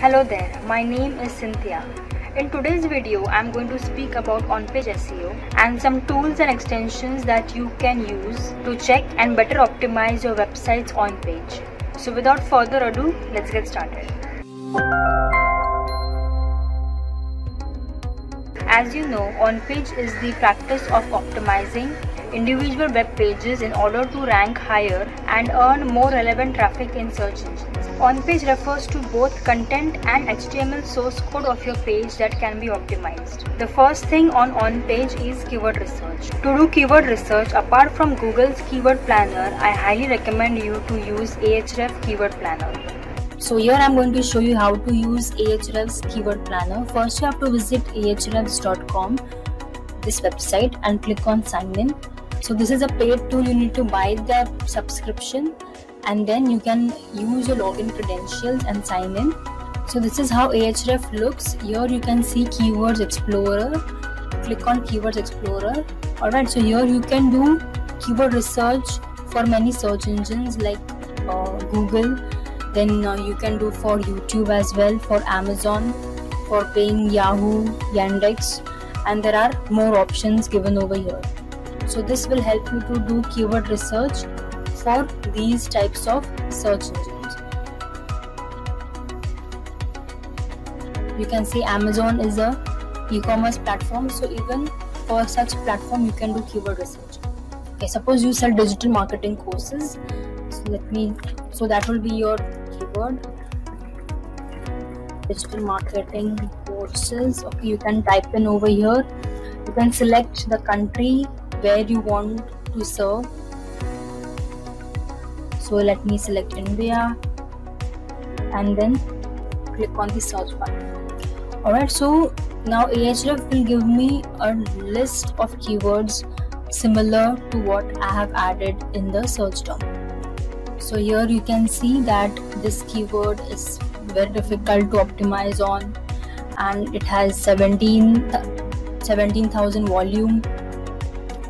Hello there, my name is Cynthia. In today's video, I'm going to speak about on-page SEO and some tools and extensions that you can use to check and better optimize your website's on-page. So without further ado, let's get started. As you know, on-page is the practice of optimizing individual web pages in order to rank higher and earn more relevant traffic in search engines. On-page refers to both content and HTML source code of your page that can be optimized. The first thing on-page is keyword research. To do keyword research, apart from Google's Keyword Planner, I highly recommend you to use Ahrefs Keyword Planner. So here I'm going to show you how to use Ahrefs Keyword Planner. First you have to visit ahrefs.com, this website, and click on sign in. So this is a paid tool, you need to buy the subscription and then you can use your login credentials and sign in. So this is how Ahrefs looks. Here you can see Keywords Explorer. Click on Keywords Explorer. Alright, so here you can do keyword research for many search engines like Google. Then you can do for YouTube as well, for Amazon, for paying Yahoo, Yandex, and there are more options given over here. So this will help you to do keyword research for these types of search engines. You can see Amazon is a e-commerce platform, so even for such platform you can do keyword research. Okay, suppose you sell digital marketing courses. So that will be your keyword, digital marketing courses. Okay, you can type in over here. You can select the country where you want to serve. So let me select India and then click on the search button. Alright, so now Ahrefs will give me a list of keywords similar to what I have added in the search term. So here you can see that this keyword is very difficult to optimize on and it has 17,000 volume.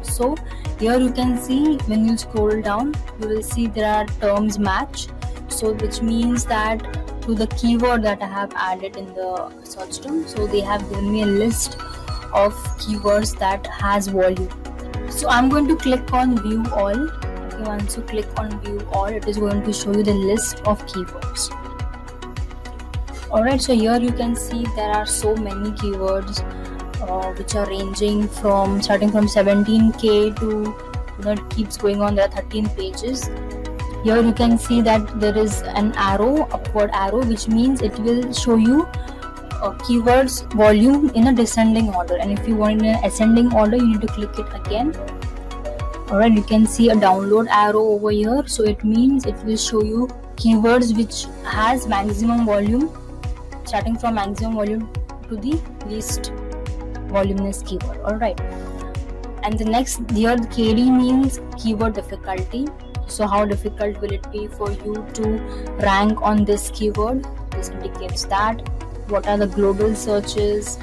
So here you can see, when you scroll down, you will see there are terms match. So which means that to the keyword that I have added in the search term, so they have given me a list of keywords that has volume. So I'm going to click on view all. Okay, once you click on view all, it is going to show you the list of keywords. Alright, so here you can see there are so many keywords which are ranging from starting from 17k to, it keeps going on. There are 13 pages. Here you can see that there is an arrow, upward arrow, which means it will show you keywords volume in a descending order, and if you want in an ascending order you need to click it again. Alright, you can see a download arrow over here, so it means it will show you keywords which has maximum volume, starting from maximum volume to the least voluminous keyword. Alright, and the next here, the KD means keyword difficulty. So how difficult will it be for you to rank on this keyword? This indicates that. What are the global searches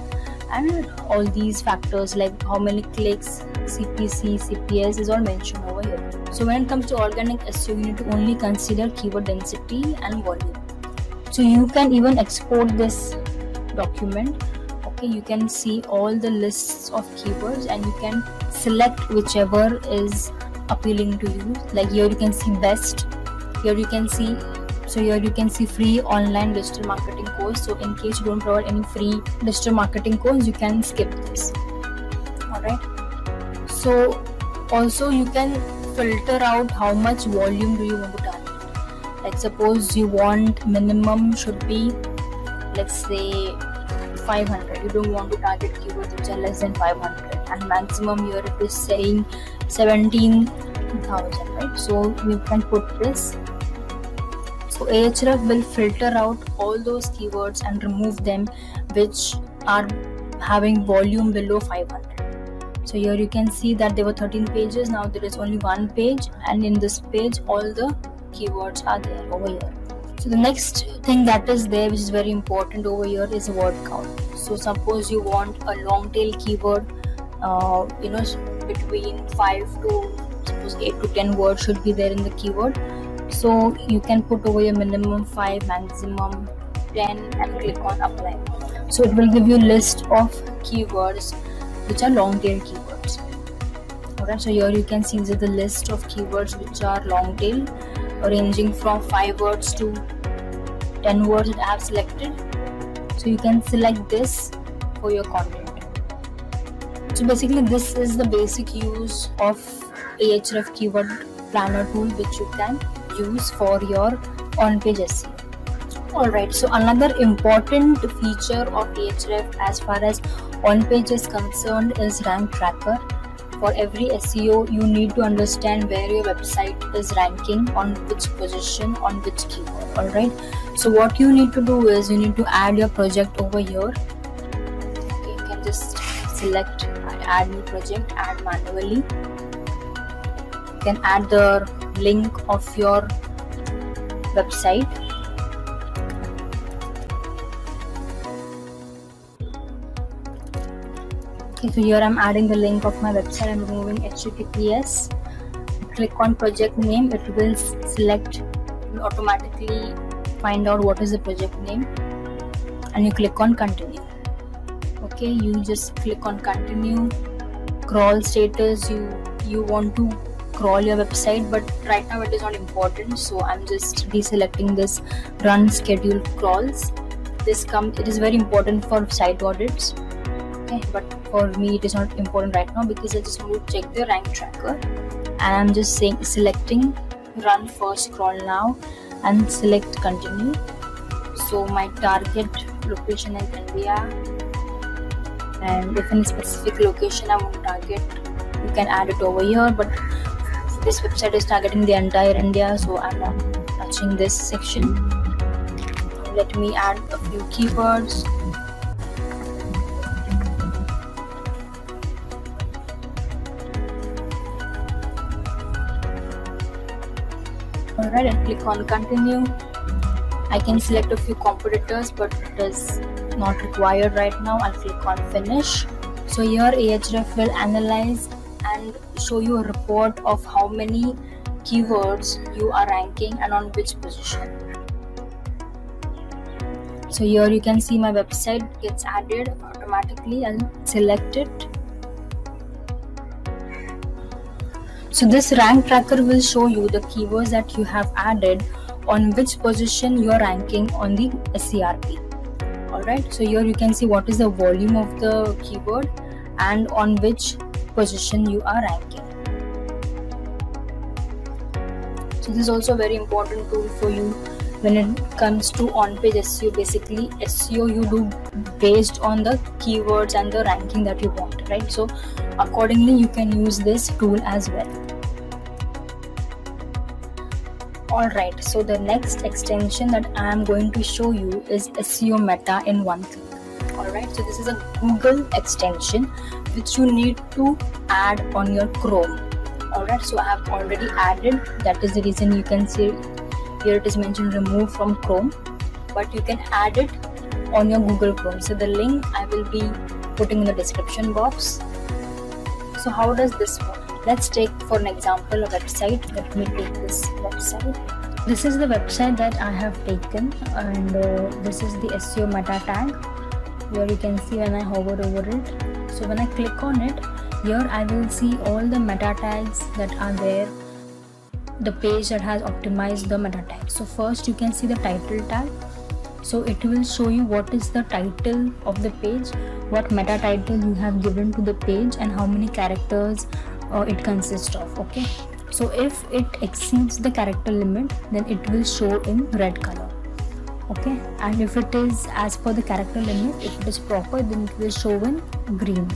and all these factors like how many clicks, CPC, CPS is all mentioned over here. So when it comes to organic SEO, you need to only consider keyword density and volume. So you can even export this document. Okay, you can see all the lists of keywords and you can select whichever is appealing to you. Like here you can see best. Here you can see free online digital marketing course. So in case you don't provide any free digital marketing course, you can skip this. Alright, so also you can filter out how much volume do you want to target. Like suppose you want minimum should be, let's say 500. You don't want to target keywords which are less than 500, and maximum here it is saying 17,000, right? So you can put this. So Ahrefs will filter out all those keywords and remove them which are having volume below 500. So here you can see that there were 13 pages, now there is only one page, and in this page all the keywords are there over here. So the next thing that is there, which is very important over here, is word count. So suppose you want a long tail keyword, between 5 to suppose 8 to 10 words should be there in the keyword. So you can put over your minimum 5, maximum 10 and click on apply. So it will give you a list of keywords which are long tail keywords. Alright, so here you can see the list of keywords which are long tail, ranging from 5 words to 10 words that I have selected. So you can select this for your content. So basically this is the basic use of Ahrefs keyword planner tool which you can use for your on-page SEO. Alright, so another important feature of Ahrefs as far as on-page is concerned is rank tracker. For every SEO, you need to understand where your website is ranking, on which position, on which keyword. Alright, so what you need to do is you need to add your project over here. Okay, you can just select add new project, add manually. You can add the link of your website. Okay, so here I'm adding the link of my website. I'm removing HTTPS. Click on project name. It will select, it will automatically find out what is the project name, and you click on continue. Okay, you just click on continue. Crawl status, you want to crawl your website, but right now it is not important, so I'm just deselecting this run schedule crawls. It is very important for site audits. Okay, but for me it is not important right now because I just want to check the rank tracker, and I'm just selecting run first crawl now and select continue. So my target location is India, and if in a specific location I want to target, you can add it over here, but this website is targeting the entire India, so I'm not touching this section. Let me add a few keywords. Alright, and click on continue. I can select a few competitors, but it is not required right now. I'll click on finish. So here Ahrefs will analyze and show you a report of how many keywords you are ranking and on which position. So here you can see my website gets added automatically. I'll select it. So this rank tracker will show you the keywords that you have added, on which position you are ranking on the SERP. Alright, so here you can see what is the volume of the keyword and on which position you are ranking. So this is also a very important tool for you when it comes to on-page SEO. Basically SEO you do based on the keywords and the ranking that you want, right? So accordingly you can use this tool as well. Alright, so the next extension that I am going to show you is SEO Meta in one click. Alright, so this is a Google extension which you need to add on your Chrome. Alright, so I have already added. That is the reason you can see here it is mentioned remove from Chrome, but you can add it on your Google Chrome. So the link I will be putting in the description box. So how does this work? Let's take for an example a website. Let me take this website. This is the website that I have taken, and this is the SEO meta tag. Here you can see when I hover over it. So when I click on it, here I will see all the meta tags that are there, the page that has optimized the meta tag. So first you can see the title tag. So it will show you what is the title of the page, what meta title you have given to the page, and how many characters it consists of. Okay, so if it exceeds the character limit, then it will show in red color. Okay, and if it is as per the character limit, if it is proper, then it will show in green.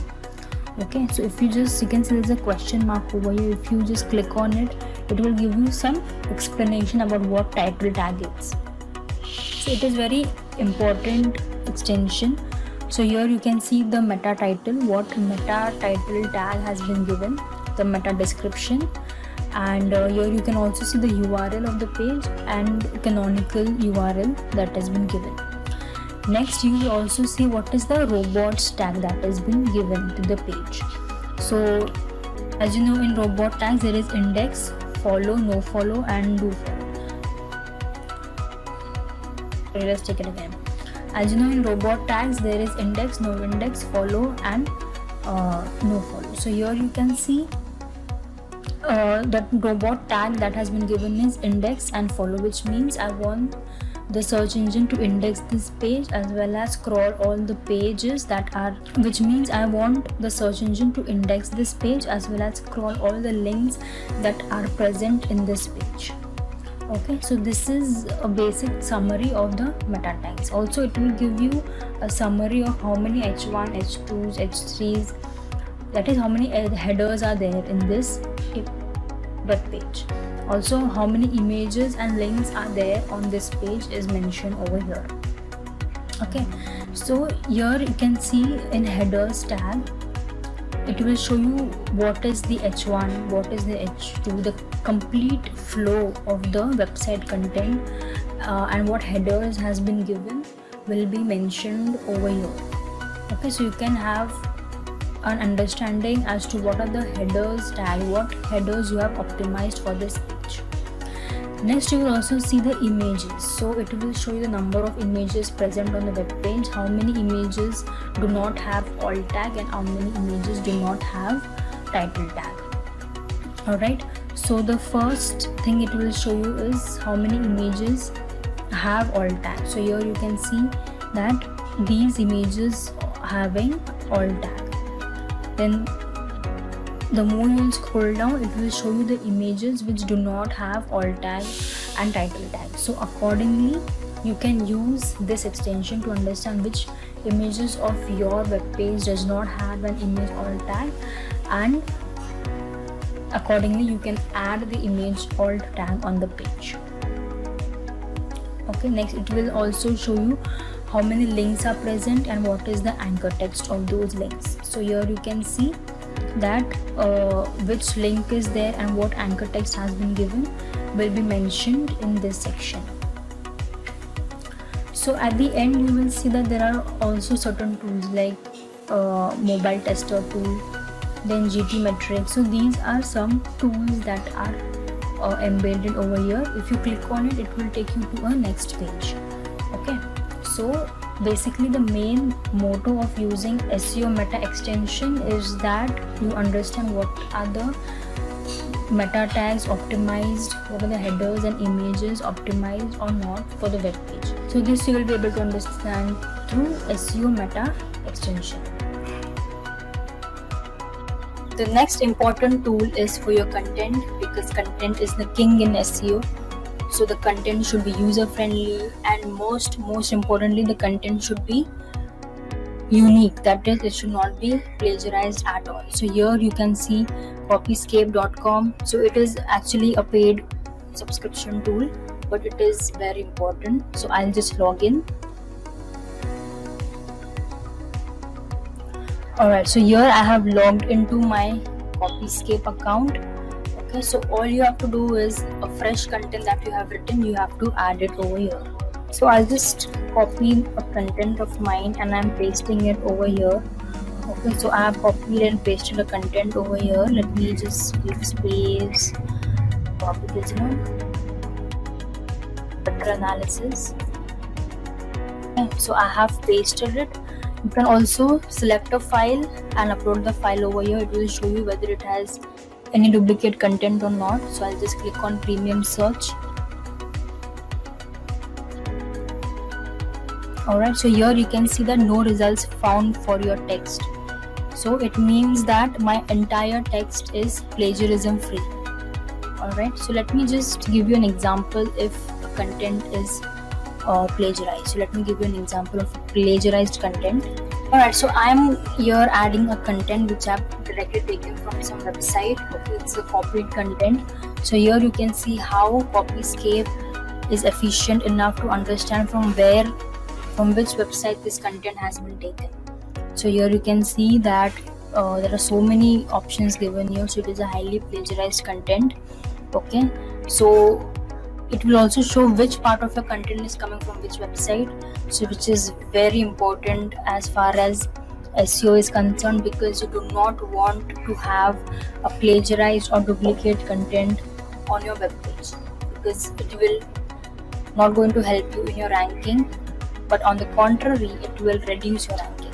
Okay, so if you can see there's a question mark over here. If you just click on it, it will give you some explanation about what title tag is. So it is very important extension. So here you can see the meta title, what meta title tag has been given, the meta description, and here you can also see the URL of the page and canonical URL that has been given. Next you will also see what is the robots tag that has been given to the page. So as you know, in robot tags there is index, follow, no follow, and do follow. Let's take it again. As you know, in robot tags there is index, no index, follow and no follow. So here you can see that robot tag that has been given is index and follow, which means I want the search engine to index this page as well as scroll all the pages that are, which means I want the search engine to index this page as well as scroll all the links that are present in this page. Okay, so this is a basic summary of the meta tags. Also it will give you a summary of how many h1, h2s, h3s, that is how many headers are there in this web page. Also how many images and links are there on this page is mentioned over here. Okay, so here you can see in headers tag it will show you what is the h1, what is the h2, the complete flow of the website content, and what headers has been given will be mentioned over here. Okay, so you can have an understanding as to what are the headers tag, what headers you have optimized for this page. Next you will also see the images. So it will show you the number of images present on the web page, how many images do not have alt tag and how many images do not have title tag. Alright, so the first thing it will show you is how many images have alt tag. So here you can see that these images having alt tag. Then the more you scroll down, it will show you the images which do not have alt tag and title tag. So accordingly you can use this extension to understand which images of your web page does not have an image alt tag, and accordingly you can add the image alt tag on the page. Okay, next it will also show you how many links are present and what is the anchor text of those links. So here you can see that which link is there and what anchor text has been given will be mentioned in this section. So at the end you will see that there are also certain tools like mobile tester tool, then GTmetrix. So these are some tools that are embedded over here. If you click on it, it will take you to a next page. Okay, so basically the main motto of using SEO meta extension is that you understand what are the meta tags optimized, what are the headers and images optimized or not for the web page. So this you will be able to understand through SEO meta extension. The next important tool is for your content, because content is the king in SEO. So the content should be user friendly, and most importantly the content should be unique, that is it should not be plagiarized at all. So here you can see copyscape.com. so it is actually a paid subscription tool, but it is very important. So I'll just log in. Alright, so here I have logged into my Copyscape account. Okay, so all you have to do is a fresh content that you have written, you have to add it over here. So I'll just copy a content of mine and I'm pasting it over here. Okay, so I have copied and pasted the content over here. Let me just give space, copy this, better analysis. Okay, so I have pasted it. You can also select a file and upload the file over here. It will show you whether it has any duplicate content or not. So I'll just click on premium search. Alright, so here you can see that no results found for your text. So it means that my entire text is plagiarism free. Alright, so let me just give you an example if the content is plagiarized. So let me give you an example of plagiarized content. Alright, so I'm here adding a content which I've directly taken from some website. Okay, it's a copied content. So here you can see how Copyscape is efficient enough to understand from which website this content has been taken. So here you can see that there are so many options given here. So it is a highly plagiarized content. Okay, so it will also show which part of your content is coming from which website, so which is very important as far as SEO is concerned, because you do not want to have a plagiarized or duplicate content on your web page, because it will not going to help you in your ranking but on the contrary, it will reduce your ranking.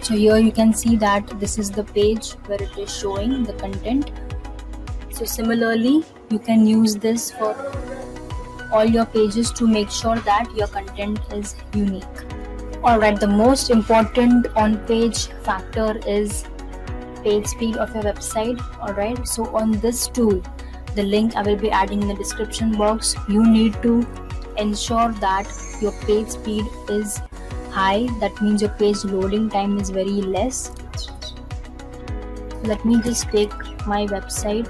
So here you can see that this is the page where it is showing the content. So similarly, you can use this for all your pages to make sure that your content is unique. Alright, the most important on-page factor is page speed of your website. Alright, so on this tool, the link I will be adding in the description box, you need to ensure that your page speed is high. That means your page loading time is very less. Let me just take my website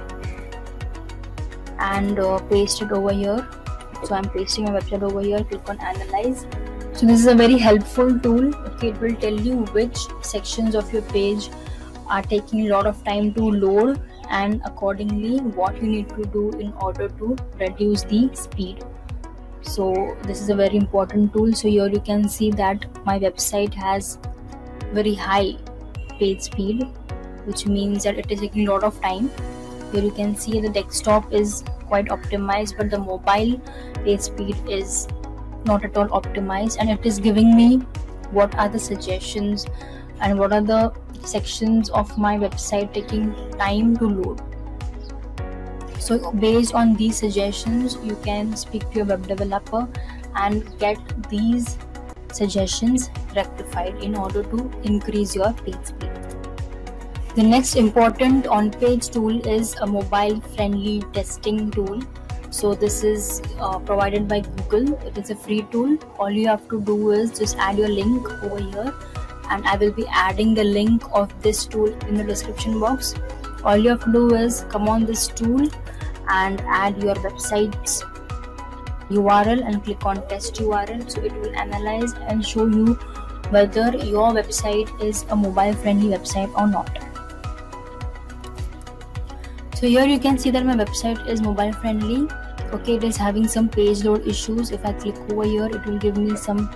and paste it over here. So I'm pasting my website over here. Click on analyze. So this is a very helpful tool. Okay, it will tell you which sections of your page are taking a lot of time to load, and accordingly what you need to do in order to reduce the speed. So this is a very important tool. So here you can see that my website has very high page speed, which means that it is taking a lot of time. Here you can see the desktop is quite optimized, but the mobile page speed is not at all optimized, and it is giving me what are the suggestions and what are the sections of my website taking time to load. So based on these suggestions, you can speak to your web developer and get these suggestions rectified in order to increase your page speed. The next important on-page tool is a mobile-friendly testing tool. So this is provided by Google. It is a free tool. All you have to do is just add your link over here, and I will be adding the link of this tool in the description box. All you have to do is come on this tool and add your website's URL and click on test URL. So it will analyze and show you whether your website is a mobile friendly website or not. So here you can see that my website is mobile friendly. Okay, it is having some page load issues. If I click over here, it will give me some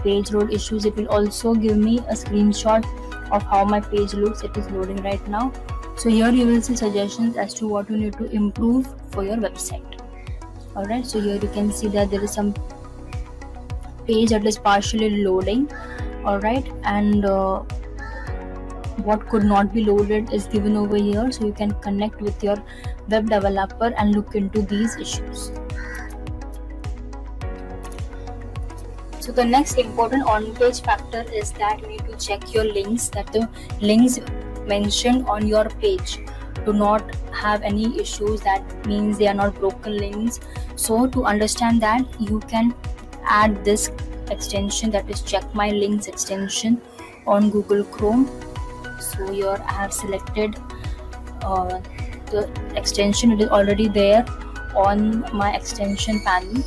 page load issues. It will also give me a screenshot of how my page looks. It is loading right now. So here you will see suggestions as to what you need to improve for your website. Alright, so here you can see that there is some page that is partially loading. Alright, and what could not be loaded is given over here, so you can connect with your web developer and look into these issues. So the next important on-page factor is that you need to check your links, that the links mentioned on your page do not have any issues. That means they are not broken links. So to understand that, you can add this extension, that is Check My Links extension on Google Chrome. So here I have selected the extension. It is already there on my extension panel.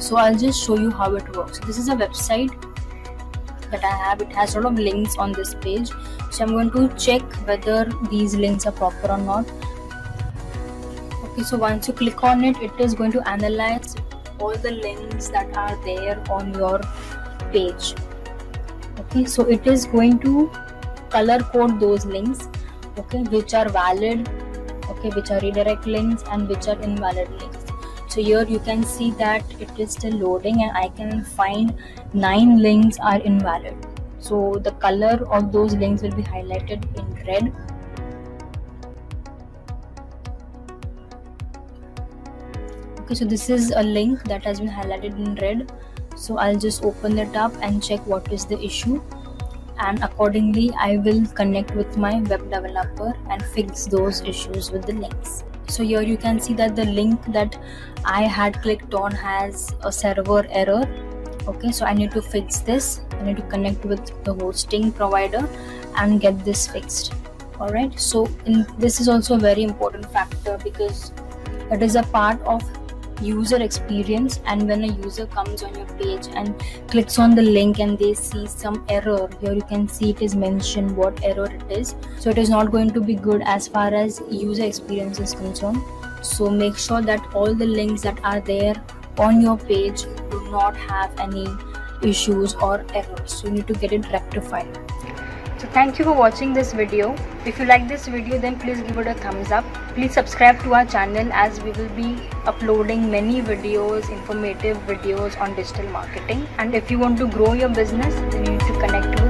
So I'll just show you how it works. This is a website that I have. It has a lot of links on this page. So I'm going to check whether these links are proper or not. Okay, so once you click on it, it is going to analyze all the links that are there on your page. Okay, so it is going to color code those links, okay, which are valid, okay, which are redirect links, and which are invalid links. So here you can see that it is still loading, and I can find 9 links are invalid. So the color of those links will be highlighted in red. Okay, so this is a link that has been highlighted in red. So I'll just open it up and check what is the issue, and accordingly I will connect with my web developer and fix those issues with the links. So here you can see that the link that I had clicked on has a server error. Okay, so I need to fix this. I need to connect with the hosting provider and get this fixed. Alright, so this is also a very important factor, because it is a part of user experience, and when a user comes on your page and clicks on the link and they see some error, here you can see it is mentioned what error it is. So it is not going to be good as far as user experience is concerned. So make sure that all the links that are there on your page do not have any issues or errors. So you need to get it rectified. So thank you for watching this video. If you like this video, then please give it a thumbs up. please subscribe to our channel, as we will be uploading many videos, informative videos on digital marketing. And if you want to grow your business, then you need to connect with